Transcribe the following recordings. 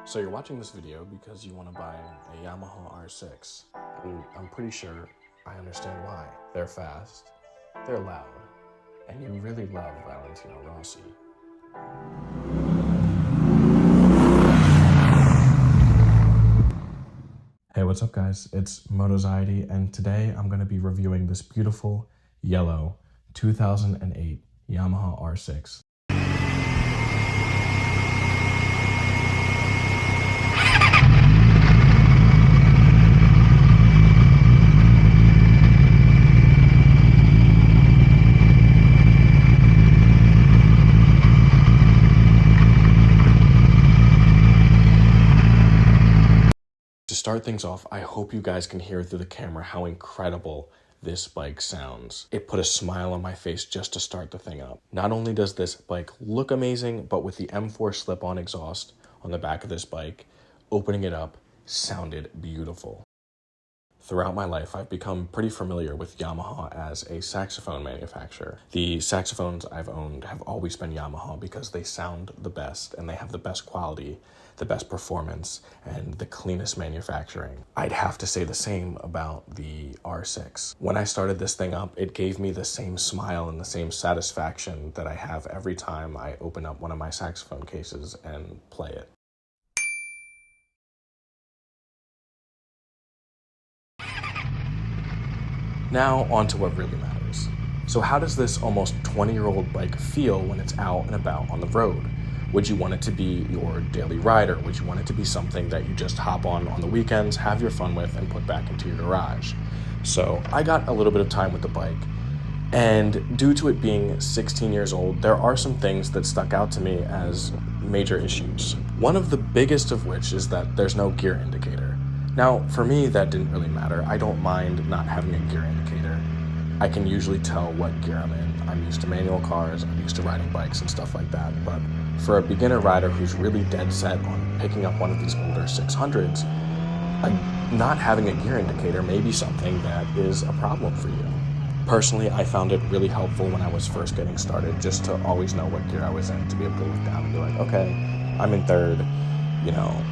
So you're watching this video because you want to buy a Yamaha R6, and I'm pretty sure I understand why. They're fast, they're loud, and you really love Valentino Rossi. Hey, what's up guys? It's Motoxiety, and today I'm going to be reviewing this beautiful yellow 2008 Yamaha R6. To start things off, I hope you guys can hear through the camera how incredible this bike sounds. It put a smile on my face just to start the thing up. Not only does this bike look amazing, but with the M4 slip-on exhaust on the back of this bike, opening it up sounded beautiful. Throughout my life, I've become pretty familiar with Yamaha as a saxophone manufacturer. The saxophones I've owned have always been Yamaha because they sound the best and they have the best quality, the best performance, and the cleanest manufacturing. I'd have to say the same about the R6. When I started this thing up, it gave me the same smile and the same satisfaction that I have every time I open up one of my saxophone cases and play it. Now, on to what really matters. So how does this almost 20-year-old bike feel when it's out and about on the road? Would you want it to be your daily rider? Would you want it to be something that you just hop on the weekends, have your fun with, and put back into your garage? So I got a little bit of time with the bike, and due to it being 16 years old, there are some things that stuck out to me as major issues. One of the biggest of which is that there's no gear indicator. Now, for me, that didn't really matter. I don't mind not having a gear indicator. I can usually tell what gear I'm in. I'm used to manual cars, I'm used to riding bikes and stuff like that. But for a beginner rider who's really dead set on picking up one of these older 600s, not having a gear indicator may be something that is a problem for you. Personally, I found it really helpful when I was first getting started just to always know what gear I was in, to be able to look down and be like, okay, I'm in third,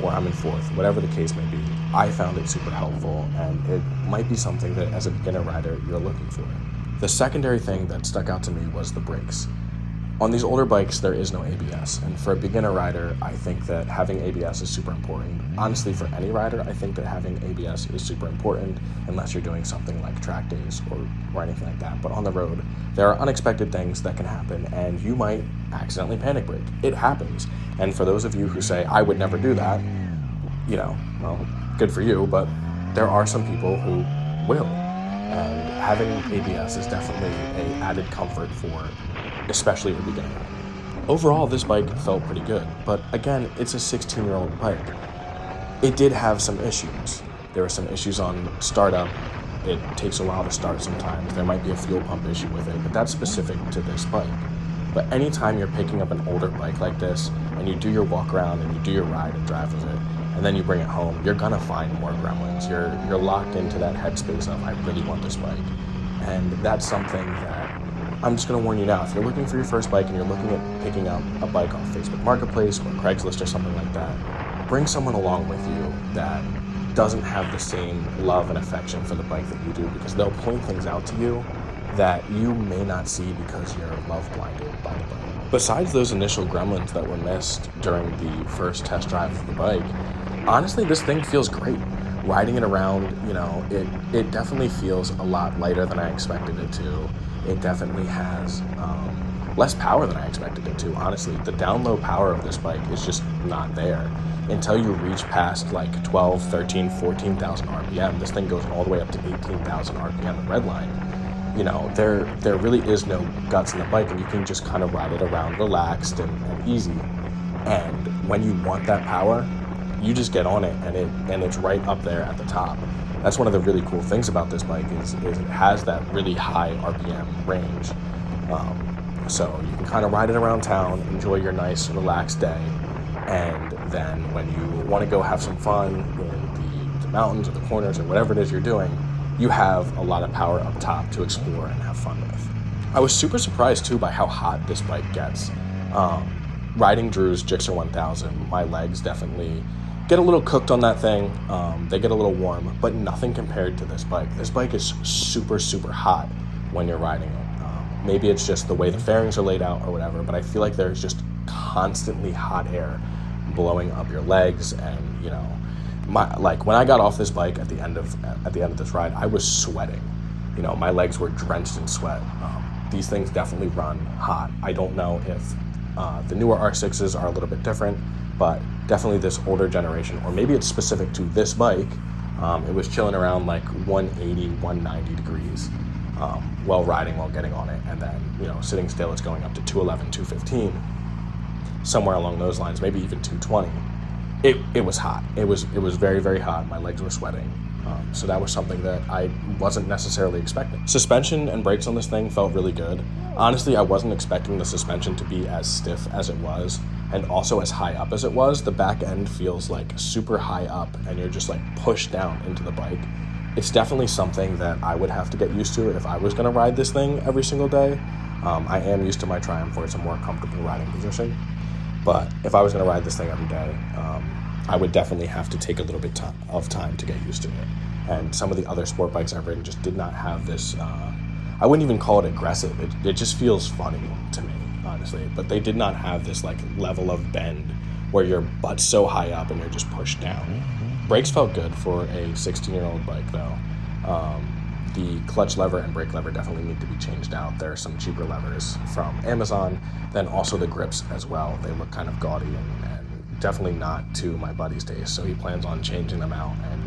or I'm in fourth, whatever the case may be. I found it super helpful, and it might be something that as a beginner rider, you're looking for. The secondary thing that stuck out to me was the brakes. On these older bikes, there is no ABS, and for a beginner rider, I think that having ABS is super important. Honestly, for any rider, I think that having ABS is super important, unless you're doing something like track days or anything like that. But on the road, there are unexpected things that can happen, and you might accidentally panic brake. It happens. And for those of you who say, I would never do that, well, good for you, but there are some people who will. And having ABS is definitely an added comfort for especially the beginner. Overall, this bike felt pretty good, but again, it's a 16-year-old bike. It did have some issues. There were some issues on startup. It takes a while to start sometimes. There might be a fuel pump issue with it, but that's specific to this bike. But anytime you're picking up an older bike like this, and you do your walk around and you do your ride and drive with it, and then you bring it home, you're gonna find more gremlins. You're locked into that headspace of, I really want this bike. And that's something that I'm just going to warn you now. If you're looking for your first bike and you're looking at picking up a bike off Facebook Marketplace or Craigslist or something like that, bring someone along with you that doesn't have the same love and affection for the bike that you do, because they'll point things out to you that you may not see because you're love blinded by the bike. Besides those initial gremlins that were missed during the first test drive of the bike, honestly, this thing feels great. Riding it around, it definitely feels a lot lighter than I expected it to. It definitely has less power than I expected it to, honestly. The down low power of this bike is just not there. Until you reach past like 12, 13, 14,000 RPM, this thing goes all the way up to 18,000 RPM in redline. There really is no guts in the bike, and you can just kind of ride it around relaxed and easy. And when you want that power, you just get on it, and it's right up there at the top. That's one of the really cool things about this bike is it has that really high RPM range. So you can kind of ride it around town, enjoy your nice, relaxed day, and then when you want to go have some fun in the mountains or the corners or whatever it is you're doing, you have a lot of power up top to explore and have fun with. I was super surprised too by how hot this bike gets. riding Drew's Gixxer 1000, my legs definitely get a little cooked on that thing. They get a little warm, but nothing compared to this bike. This bike is super, super hot when you're riding it. Maybe it's just the way the fairings are laid out or whatever, but I feel like there's just constantly hot air blowing up your legs. And, you know, when I got off this bike at the end of this ride, I was sweating. You know, my legs were drenched in sweat. These things definitely run hot. I don't know if the newer R6s are a little bit different, but definitely this older generation, or maybe it's specific to this bike, it was chilling around like 180, 190 degrees while riding, while getting on it. And then, you know, sitting still, it's going up to 211, 215, somewhere along those lines, maybe even 220. It was hot. It was very, very hot. My legs were sweating. So that was something that I wasn't necessarily expecting. Suspension and brakes on this thing felt really good. Honestly, I wasn't expecting the suspension to be as stiff as it was, and also as high up as it was. The back end feels like super high up, and you're just like pushed down into the bike. It's definitely something that I would have to get used to if I was gonna ride this thing every single day. I am used to my Triumph, where it's a more comfortable riding position. But if I was gonna ride this thing every day, I would definitely have to take a little bit of time to get used to it. And some of the other sport bikes I've ridden just did not have this, I wouldn't even call it aggressive. It just feels funny to me, honestly. But they did not have this like level of bend where your butt's so high up and you're just pushed down. Brakes felt good for a 16-year-old bike though. The clutch lever and brake lever definitely need to be changed out. There are some cheaper levers from Amazon. Then also the grips as well. They look kind of gaudy and definitely not to my buddy's taste. So he plans on changing them out and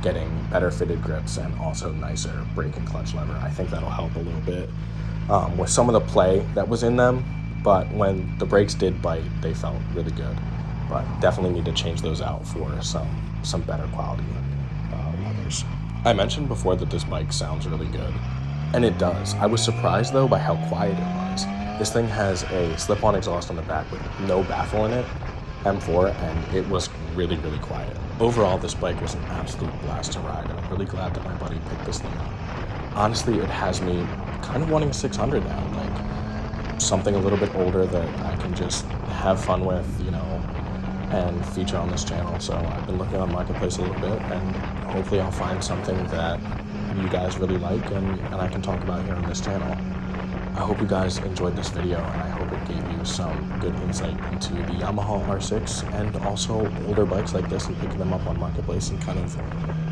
getting better fitted grips and also nicer brake and clutch lever. I think that'll help a little bit with some of the play that was in them. But when the brakes did bite, they felt really good. But definitely need to change those out for some better quality levers. I mentioned before that this bike sounds really good, and it does. I was surprised though by how quiet it was. This thing has a slip-on exhaust on the back with no baffle in it, M4, and it was really, really quiet. Overall, this bike was an absolute blast to ride, and I'm really glad that my buddy picked this thing up. Honestly, it has me kind of wanting a 600 now, like something a little bit older that I can just have fun with, you know, and feature on this channel. So I've been looking on Marketplace a little bit, and hopefully I'll find something that you guys really like and I can talk about here on this channel. I hope you guys enjoyed this video, and I hope it gave you some good insight into the Yamaha R6 and also older bikes like this and picking them up on Marketplace and kind of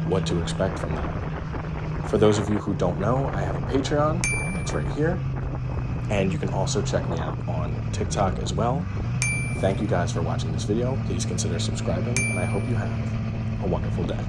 what to expect from that. For those of you who don't know, I have a Patreon. It's right here. And you can also check me out on TikTok as well. Thank you guys for watching this video. Please consider subscribing, and I hope you have a wonderful day.